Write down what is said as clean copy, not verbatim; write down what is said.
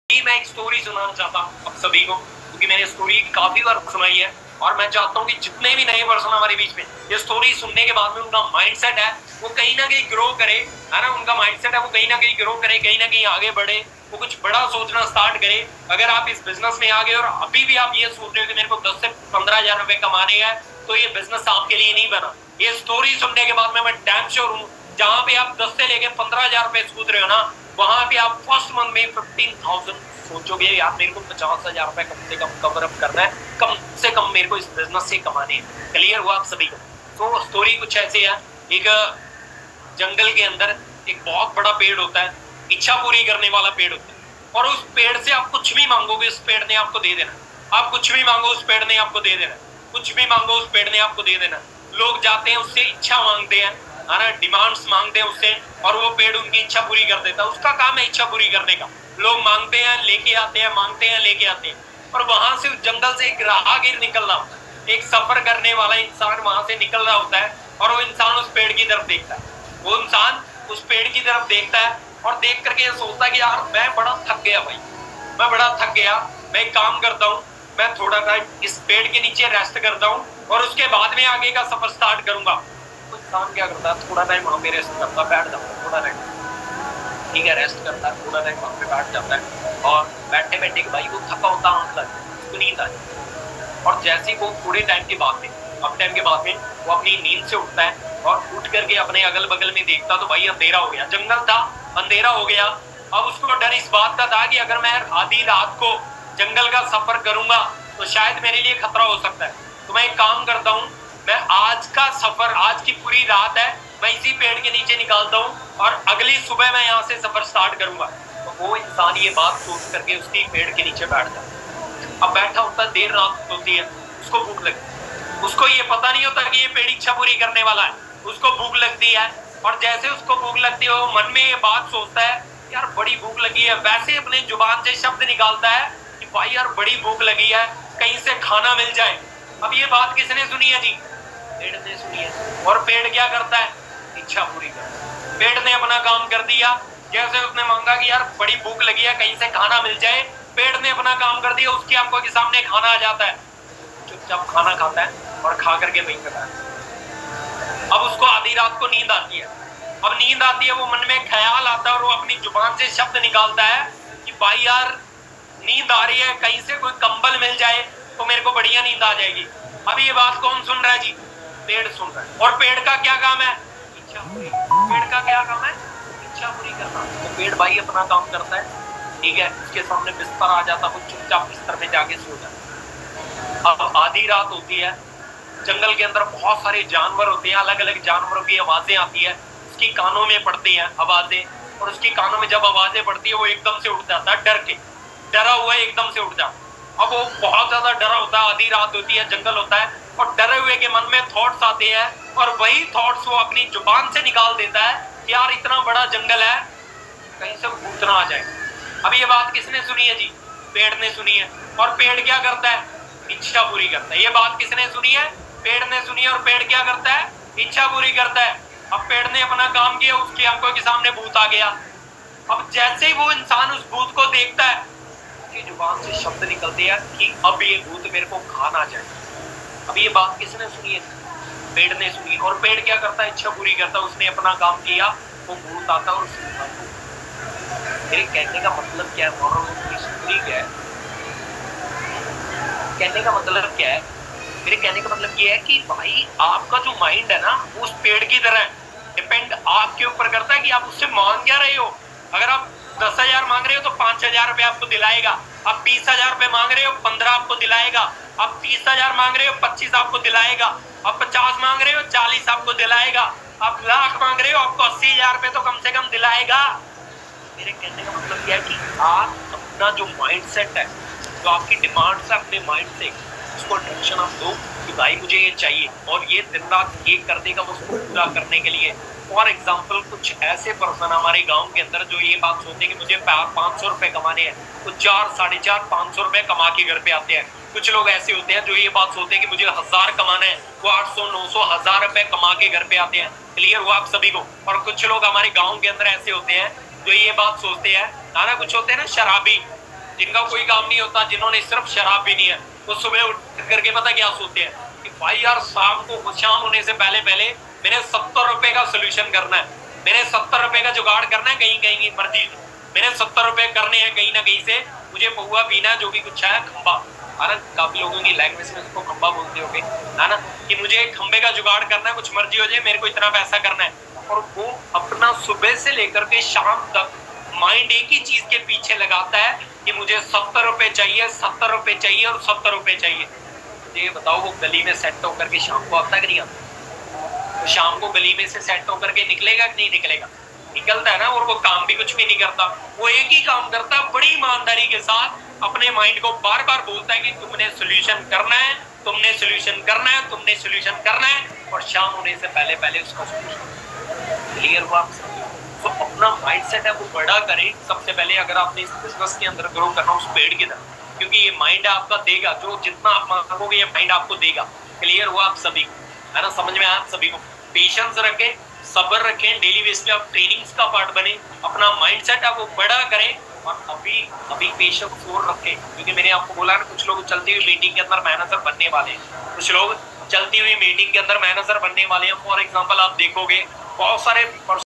मैं एक स्टोरी सुनाना चाहता हूँ आप सभी को, क्योंकि मैंने स्टोरी काफी बार सुनाई है और मैं चाहता हूँ कि जितने भी नए पर्सन हमारे बीच में ये स्टोरी सुनने के बाद में उनका माइंडसेट है वो कहीं ना कहीं ग्रो करे, है ना। उनका माइंडसेट है वो कहीं ना कहीं ग्रो करे, कहीं ना कहीं आगे बढ़े, वो कुछ बड़ा सोचना स्टार्ट करे। अगर आप इस बिजनेस में आ गए और अभी भी आप ये सोच रहे हो कि मेरे को 10 से 15 हजार रुपए कमाने हैं, तो ये बिजनेस आपके लिए नहीं बना। ये स्टोरी सुनने के बाद में मैं डैम श्योर हूँ, जहां पे आप 10 से लेके 15 हजार रुपए सोच रहे हो ना, वहां पे आप फर्स्ट मंथ में 15,000 सोचोगे यार मेरे को 50,000 रुपए कम से कम कवर अप करना है, कम से कम मेरे को इस बिजनेस से कमाने हैं। क्लियर हुआ आप सभी को? तो स्टोरी कुछ ऐसी है, एक जंगल के अंदर एक बहुत बड़ा पेड़ होता है, इच्छा पूरी करने वाला पेड़ होता है, और उस पेड़ से आप कुछ भी मांगोगे उस पेड़ ने आपको दे देना। आप कुछ भी मांगो उस पेड़ ने आपको दे देना, कुछ भी मांगो उस पेड़ ने आपको दे देना। लोग जाते हैं उससे इच्छा मांगते हैं, है ना, डिमांड्स मांगते हैं उससे, और वो पेड़ उनकी इच्छा पूरी कर देता है। उसका काम है इच्छा पूरी करने का। लोग मांगते हैं लेके आते हैं, मांगते हैं लेके आते हैं, और वहां से उस जंगल से एक राहगीर निकल रहा होता है, एक सफर करने वाला इंसान वहां से निकल रहा होता है, और वो इंसान उस पेड़ की तरफ देखता है। वो इंसान उस पेड़ की तरफ देखता है और देख करके ये सोचता है कि यार मैं बड़ा थक गया भाई, मैं बड़ा थक गया, मैं एक काम करता हूँ, मैं थोड़ा टाइम इस पेड़ के नीचे रेस्ट करता हूँ और उसके बाद में आगे का सफर स्टार्ट करूंगा। तो इंसान क्या करता है, थोड़ा टाइम वहां पे रेस्ट करता है, बैठ जाता है, थोड़ा टाइम, ठीक है, रेस्ट करता है, थोड़ा टाइम वहां पे बैठ जाता है, और बैठे बैठे के भाई वो थका होता है, आंख लग जाती है, उसको नींद आ जाती है। और जैसे ही वो थोड़े टाइम के बाद में, अब टाइम के बाद में वो अपनी नींद से उठता है और उठ करके अपने अगल बगल में देखता तो भाई अंधेरा हो गया, जंगल था, अंधेरा हो गया। अब उसको डर इस बात का था कि अगर मैं आधी रात को जंगल का सफर करूंगा तो शायद मेरे लिए खतरा हो सकता है। तो मैं एक काम करता हूँ, मैं आज का सफर, आज की पूरी रात है, मैं इसी पेड़ के नीचे निकालता हूँ और अगली सुबह मैं यहाँ से सफर स्टार्ट करूंगा। तो वो इंसान ये बात सोच करके उसकी पेड़ के नीचे बैठ जाता है। अब बैठा होता है, देर रात होती है, उसको भूख लगती है, उसको ये पता नहीं होता कि ये पेड़ इच्छा पूरी करने वाला है, उसको भूख लगती है। और जैसे उसको भूख लगती है वो मन में ये बात सोचता है यार बड़ी भूख लगी है, वैसे अपने जुबान से शब्द निकालता है कि भाई यार बड़ी भूख लगी है, कहीं से खाना मिल जाए। अब ये बात किसने सुनी है जी? पेड़ ने सुनी है। और पेड़ क्या करता है? इच्छा पूरी करता है। पेड़ ने अपना काम कर दिया, जैसे उसने मांगा कि यार बड़ी भूख लगी है, कहीं से खाना मिल जाए, पेड़ ने अपना काम कर दिया, उसकी आंखों के सामने खाना आ जाता है, चुपचाप खाना खाता है और खा करके वहीं करता है। अब उसको आधी रात को नींद आती है, अब नींद आती है, वो मन में ख्याल आता है और वो अपनी जुबान से शब्द निकालता है कि भाई यार नींद आ रही है, कहीं से कोई कंबल मिल जाए तो मेरे को बढ़िया नींद आ जाएगी। अब ये बात कौन सुन रहा है जी? पेड़ सुन रहा है। और पेड़ का क्या काम है? इच्छा पूरी। पेड़ का क्या काम है? इच्छा पूरी करना। तो पेड़ भाई अपना काम करता है, ठीक है, उसके सामने बिस्तर आ जाता, वो चुपचाप बिस्तर में जाके सो जाता। अब आधी रात होती है, जंगल के अंदर बहुत सारे जानवर होते हैं, अलग अलग जानवरों की आवाजें आती है, उसकी कानों में पड़ती हैं आवाजें, और उसकी कानों में जब आवाजें पड़ती है वो एकदम से उठ जाता है, डर के, डरा हुआ है, एकदम से उठ जाता। अब वो बहुत ज्यादा डरा होता है, आधी रात होती है, जंगल होता है, और डरे हुए के मन में थॉट्स आते हैं, और वही थॉट्स वो अपनी जुबान से निकाल देता है कि यार इतना बड़ा जंगल है, कहीं से भूत ना आ जाए। अब ये बात किसने सुनी है जी? पेड़ ने सुनी है। और पेड़ क्या करता है? इच्छा पूरी करता है। ये बात किसने सुनी है? पेड़ ने सुनी है। और पेड़ क्या करता है? इच्छा पूरी करता है। अब पेड़ ने अपना काम किया, उसकी आंखों के सामने भूत आ गया। अब जैसे ही वो इंसान उस भूत को देखता है, उसकी जुबान से शब्द निकलते हैं कि अब ये भूत मेरे को खा ना जाए। अब ये बात किसने सुनी है? पेड़ ने सुनी। और पेड़ क्या करता है? इच्छा पूरी करता है। उसने अपना काम किया, वो भूत आता है और मेरे कहने का मतलब क्या है, क्या है? कहने का मतलब क्या है? मेरे कहने का मतलब ये है कि भाई आपका जो माइंड है ना, उस पेड़ की तरह डिपेंड आपके ऊपर करता है कि आप उससे मांग क्या रहे हो। अगर आप 10,000 मांग रहे हो तो 5,000 रुपए आपको दिलाएगा। आप 20,000 रुपए मांग रहे हो, 15 आपको दिलाएगा। आप 30,000 मांग रहे हो, 25 आपको दिलाएगा। आप 50 मांग रहे हो, 40 आपको दिलाएगा। आप लाख मांग रहे हो, आपको 80,000 रुपए तो कम से कम दिलाएगा। मेरे कहने का मतलब यह है कि आप अपना जो माइंडसेट है, जो आपकी डिमांड्स है, अपने माइंड से उसको अट्रैक्शन आप दो कि भाई मुझे ये चाहिए, और ये दिन रात एक कर देगा उसको पूरा करने के लिए। फॉर एग्जाम्पल कुछ ऐसे पर्सन हमारे गांव के अंदर जो ये बात सोचते हैं कि मुझे 500 रुपए कमाने हैं, तो 4, 4.5, 500 रुपए कमा के घर पे आते हैं। कुछ लोग ऐसे होते हैं जो ये बात सोचते हैं कि मुझे 1000 कमाना है, वो 800, 900, 1000 रुपए कमा के घर पे आते हैं। क्लियर हुआ आप सभी को? और कुछ लोग हमारे गाँव के अंदर ऐसे होते हैं जो ये बात सोचते हैं, ना कुछ होते हैं ना शराबी, जिनका कोई काम नहीं होता, जिन्होंने सिर्फ शराब पीनी है, वो सुबह उठ करके पता क्या सोचते हैं कि भाई यार शाम होने से पहले पहले मैंने 70 रुपए का सोल्यूशन करना है, मैंने 70 रुपए का जुगाड़ करना है, कहीं कहीं मर्जी मैंने 70 रुपए करने हैं कहीं ना कहीं से, मुझे पहुआ पीना है जो भी कुछ है, खंबा। है ना, काफी लोगों की लैंग्वेज में उसको खंबा बोलते होंगे, है ना, कि मुझे खंबे का जुगाड़ करना है, कुछ मर्जी हो जाए, मेरे को इतना पैसा करना है। और वो अपना सुबह से लेकर के शाम तक माइंड एक ही चीज के पीछे लगाता है कि मुझे 70 रुपए चाहिए, 70 रुपए चाहिए और 70 रुपए चाहिए। ये बताओ, वो गली में सेट होकर के शाम को आता कि नहीं आता? तो शाम को गली में से सेट होकर के निकलेगा कि नहीं निकलेगा? निकलता है ना। और वो काम भी कुछ भी नहीं करता, वो एक ही काम करता है, बड़ी ईमानदारी के साथ अपने माइंड को बार बार बोलता है कि तुमने सोल्यूशन करना है, तुमने सोल्यूशन करना है, तुमने सोल्यूशन करना है, और शाम होने से पहले पहले उसका सोल्यूशन। क्लियर हुआ? तो अपना माइंडसेट है वो बड़ा करें सबसे पहले। अगर आपने इस बिजनेस के अंदर ग्रो करना उस पेड़ की तरह, क्योंकि ये माइंड आपका देगा, जो जितना आप मांगोगे ये माइंड आपको देगा। क्लियर हुआ आप सभी? है ना, समझ में आया आप सभी को? पेशेंस रखें, सब्र रखें, डेली बेस पे आप ट्रेनिंग्स का पार्ट बने, अपना माइंडसेट है वो बड़ा करें, और अभी पेशेंस और रखें। क्योंकि मैंने आपको बोला ना, कुछ लोग चलती हुई मीटिंग के अंदर मैनेजर बनने वाले हैं, कुछ लोग चलती हुई मीटिंग के अंदर मैनेजर बनने वाले हैं। फॉर एग्जाम्पल आप देखोगे बहुत सारे